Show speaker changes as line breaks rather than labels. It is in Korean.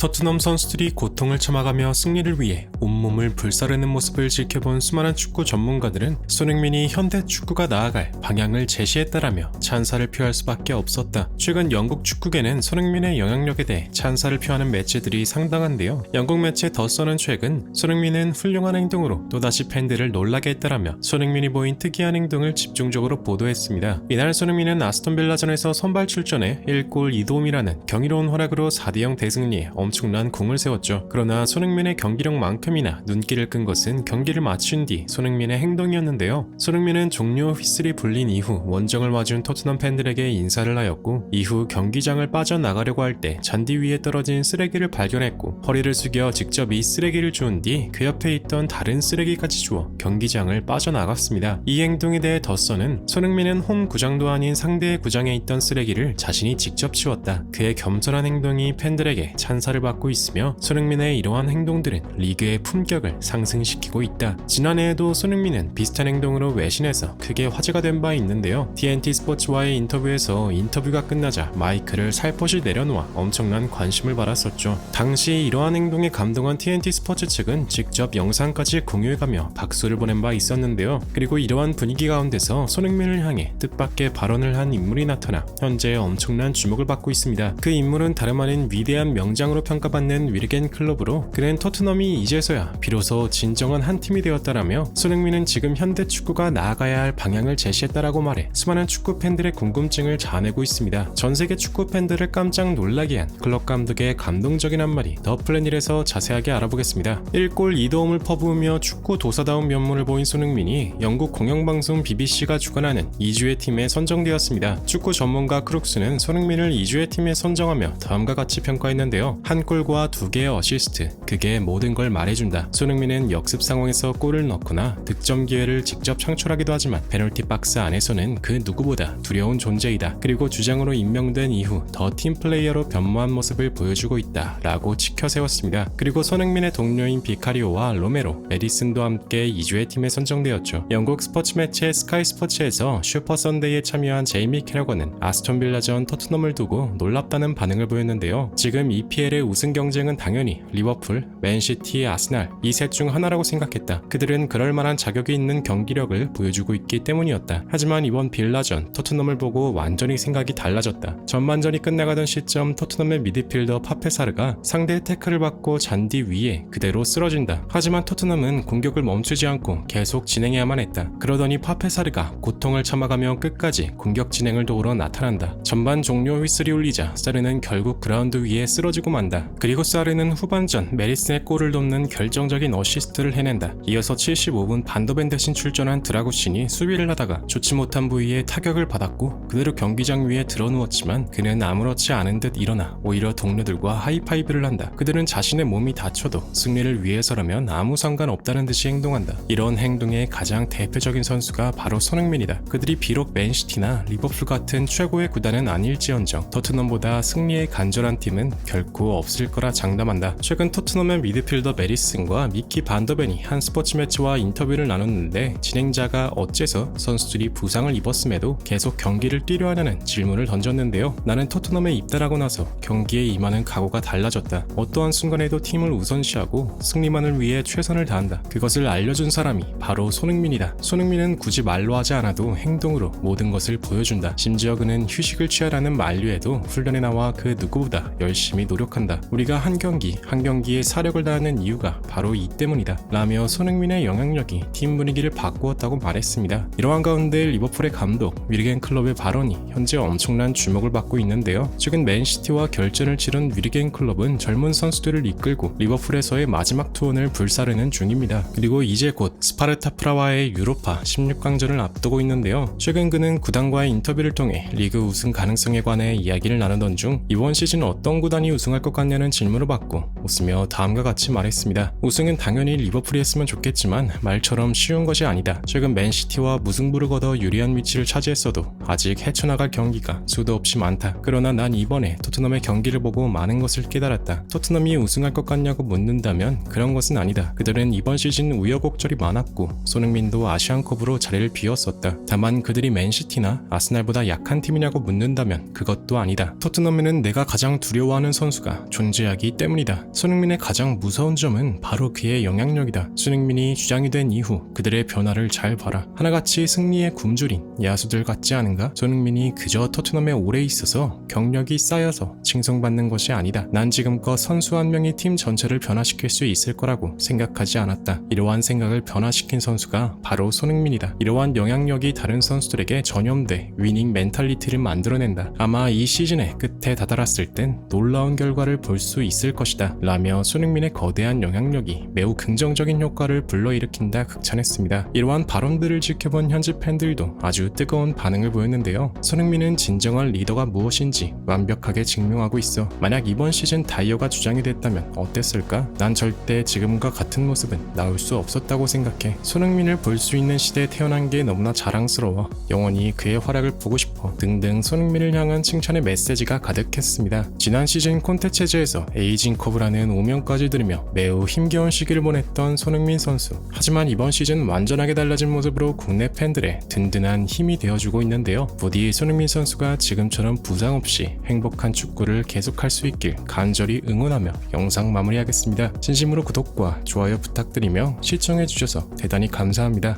토트넘 선수들이 고통을 참아가며 승리를 위해 온몸을 불사르는 모습을 지켜본 수많은 축구 전문가들은 손흥민이 현대 축구가 나아갈 방향을 제시했다라며 찬사를 표할 수밖에 없었다. 최근 영국 축구계는 손흥민의 영향력에 대해 찬사를 표하는 매체들이 상당한데요. 영국 매체 더 선은 최근 손흥민은 훌륭한 행동으로 또다시 팬들을 놀라게 했다라며 손흥민이 보인 특이한 행동을 집중적으로 보도했습니다. 이날 손흥민은 아스톤 빌라전에서 선발 출전해 1골 2도움이라는 경이로운 활약으로 4대0 대승리에 엄청난 공을 세웠죠. 그러나 손흥민의 경기력만큼이나 눈길을 끈 것은 경기를 마친 뒤 손흥민의 행동이었는데요. 손흥민은 종료 휘슬이 불린 이후 원정을 와준 토트넘 팬들에게 인사를 하였고, 이후 경기장을 빠져나가려고 할 때 잔디 위에 떨어진 쓰레기를 발견했고 허리를 숙여 직접 이 쓰레기를 주운 뒤 그 옆에 있던 다른 쓰레기까지 주워 경기장을 빠져나갔습니다. 이 행동에 대해 더 선은 손흥민은 홈 구장도 아닌 상대의 구장에 있던 쓰레기를 자신이 직접 치웠다. 그의 겸손한 행동이 팬들에게 찬사를 받고 있으며 손흥민의 이러한 행동들은 리그의 품격을 상승시키고 있다. 지난해에도 손흥민은 비슷한 행동으로 외신에서 크게 화제가 된 바 있는데요. TNT 스포츠와의 인터뷰에서 인터뷰가 끝나자 마이크를 살포시 내려놓아 엄청난 관심을 받았었죠. 당시 이러한 행동에 감동한 TNT 스포츠 측은 직접 영상까지 공유해가며 박수를 보낸 바 있었는데요. 그리고 이러한 분위기 가운데서 손흥민을 향해 뜻밖의 발언을 한 인물이 나타나 현재 엄청난 주목을 받고 있습니다. 그 인물은 다름 아닌 위대한 명장으로 평가받는 위르겐 클롭으로, 그는 토트넘이 이제서야 비로소 진정한 한 팀이 되었다라며 손흥민은 지금 현대 축구가 나아가야 할 방향을 제시했다라고 말해 수많은 축구 팬들의 궁금증을 자아내고 있습니다. 전세계 축구 팬들을 깜짝 놀라게 한 클럽 감독의 감동적인 한마디, 더 플래닛에서 자세하게 알아보겠습니다. 1골 2도움을 퍼부으며 축구 도사다운 면모를 보인 손흥민이 영국 공영방송 BBC가 주관하는 2주의 팀에 선정되었습니다. 축구 전문가 크룩스는 손흥민을 2주의 팀에 선정하며 다음과 같이 평가했는데요. 한 골과 2개의 어시스트, 그게 모든 걸 말해준다. 손흥민은 역습 상황에서 골을 넣거나 득점 기회를 직접 창출하기도 하지만 페널티 박스 안에서는 그 누구보다 두려운 존재이다. 그리고 주장으로 임명된 이후 더 팀 플레이어로 변모한 모습을 보여주고 있다 라고 치켜세웠습니다. 그리고 손흥민의 동료인 비카리오와 로메로, 메디슨도 함께 2주의 팀에 선정되었죠. 영국 스포츠 매체 스카이 스포츠에서 슈퍼 선데이에 참여한 제이미 캐러건은 아스톤 빌라전 토트넘을 두고 놀랍다는 반응을 보였는데요. 지금 EPL의 우승 경쟁은 당연히 리버풀, 맨시티, 아스날 이 셋 중 하나라고 생각했다. 그들은 그럴 만한 자격이 있는 경기력을 보여주고 있기 때문이었다. 하지만 이번 빌라전 토트넘을 보고 완전히 생각이 달라졌다. 전반전이 끝나가던 시점 토트넘의 미드필더 파페사르가 상대의 태클을 받고 잔디 위에 그대로 쓰러진다. 하지만 토트넘은 공격을 멈추지 않고 계속 진행해야만 했다. 그러더니 파페사르가 고통을 참아가며 끝까지 공격 진행을 도우러 나타난다. 전반 종료 휘슬이 울리자 사르는 결국 그라운드 위에 쓰러지고 만다. 그리고 사르는 후반전 메리슨의 골을 돕는 결정적인 어시스트를 해낸다. 이어서 75분 반더벤 대신 출전한 드라구신이 수비를 하다가 좋지 못한 부위에 타격을 받았고 그대로 경기장 위에 드러누웠지만 그는 아무렇지 않은 듯 일어나 오히려 동료들과 하이파이브를 한다. 그들은 자신의 몸이 다쳐도 승리를 위해서라면 아무 상관없다는 듯이 행동한다. 이런 행동의 가장 대표적인 선수가 바로 손흥민이다. 그들이 비록 맨시티나 리버풀 같은 최고의 구단은 아닐지언정 토트넘보다 승리에 간절한 팀은 결코 없을 거라 장담한다. 최근 토트넘의 미드필더 메리슨과 미키 반더벤이 한 스포츠 매체와 인터뷰를 나눴는데, 진행자가 어째서 선수들이 부상을 입었음에도 계속 경기를 뛰려 하냐는 질문을 던졌는데요. 나는 토트넘에 입단하고 나서 경기에 임하는 각오가 달라졌다. 어떠한 순간에도 팀을 우선시하고 승리만을 위해 최선을 다한다. 그것을 알려준 사람이 바로 손흥민이다. 손흥민은 굳이 말로 하지 않아도 행동으로 모든 것을 보여준다. 심지어 그는 휴식을 취하라는 만류에도 훈련에 나와 그 누구보다 열심히 노력한다. 우리가 한 경기 한 경기에 사력을 다하는 이유가 바로 이 때문이다 라며 손흥민의 영향력이 팀 분위기를 바꾸었다고 말했습니다. 이러한 가운데 리버풀의 감독 위르겐 클롭의 발언이 현재 엄청난 주목을 받고 있는데요. 최근 맨시티와 결전을 치른 위르겐 클롭은 젊은 선수들을 이끌고 리버풀에서의 마지막 투혼을 불사르는 중입니다. 그리고 이제 곧 스파르타 프라와의 유로파 16강전을 앞두고 있는데요. 최근 그는 구단과의 인터뷰를 통해 리그 우승 가능성에 관해 이야기를 나누던 중 이번 시즌 어떤 구단이 우승할 것 같냐는 질문을 받고 웃으며 다음과 같이 말했습니다. 우승은 당연히 리버풀이 했으면 좋겠지만 말처럼 쉬운 것이 아니다. 최근 맨시티와 무승부를 거둬 유리한 위치를 차지했어도 아직 헤쳐나갈 경기가 수도 없이 많다. 그러나 난 이번에 토트넘의 경기를 보고 많은 것을 깨달았다. 토트넘이 우승할 것 같냐고 묻는다면 그런 것은 아니다. 그들은 이번 시즌 우여곡절이 많았고 손흥민도 아시안컵으로 자리를 비웠었다. 다만 그들이 맨시티나 아스날보다 약한 팀이냐고 묻는다면 그것도 아니다. 토트넘에는 내가 가장 두려워하는 선수가 존재하기 때문이다. 손흥민의 가장 무서운 점은 바로 그의 영향력이다. 손흥민이 주장이 된 이후 그들의 변화를 잘 봐라. 하나같이 승리의 굶주린 야수들 같지 않은가? 손흥민이 그저 토트넘에 오래 있어서 경력이 쌓여서 칭송받는 것이 아니다. 난 지금껏 선수 한 명이 팀 전체를 변화시킬 수 있을 거라고 생각하지 않았다. 이러한 생각을 변화시킨 선수가 바로 손흥민이다. 이러한 영향력이 다른 선수들에게 전염돼 위닝 멘탈리티를 만들어낸다. 아마 이 시즌의 끝에 다다랐을 땐 놀라운 결과를 볼 수 있을 것이다. 라며 손흥민의 거대한 영향력이 매우 긍정적인 효과를 불러일으킨다 극찬했습니다. 이러한 발언들을 지켜본 현지 팬들도 아주 뜨거운 반응을 보였는데요. 손흥민은 진정한 리더가 무엇인지 완벽하게 증명하고 있어. 만약 이번 시즌 다이어가 주장이 됐다면 어땠을까? 난 절대 지금과 같은 모습은 나올 수 없었다고 생각해. 손흥민을 볼 수 있는 시대에 태어난 게 너무나 자랑스러워. 영원히 그의 활약을 보고 싶어. 등등 손흥민을 향한 칭찬의 메시지가 가득했습니다. 지난 시즌 콘테 체제에서 에이징 커브라는 오명까지 들으며 매우 힘겨운 시기를 보냈던 손흥민 선수. 하지만 이번 시즌 완전하게 달라진 모습으로 국내 팬들의 든든한 힘이 되어주고 있는데요. 부디 손흥민 선수가 지금처럼 부상 없이 행복한 축구를 계속할 수 있길 간절히 응원하며 영상 마무리하겠습니다. 진심으로 구독과 좋아요 부탁드리며 시청해주셔서 대단히 감사합니다.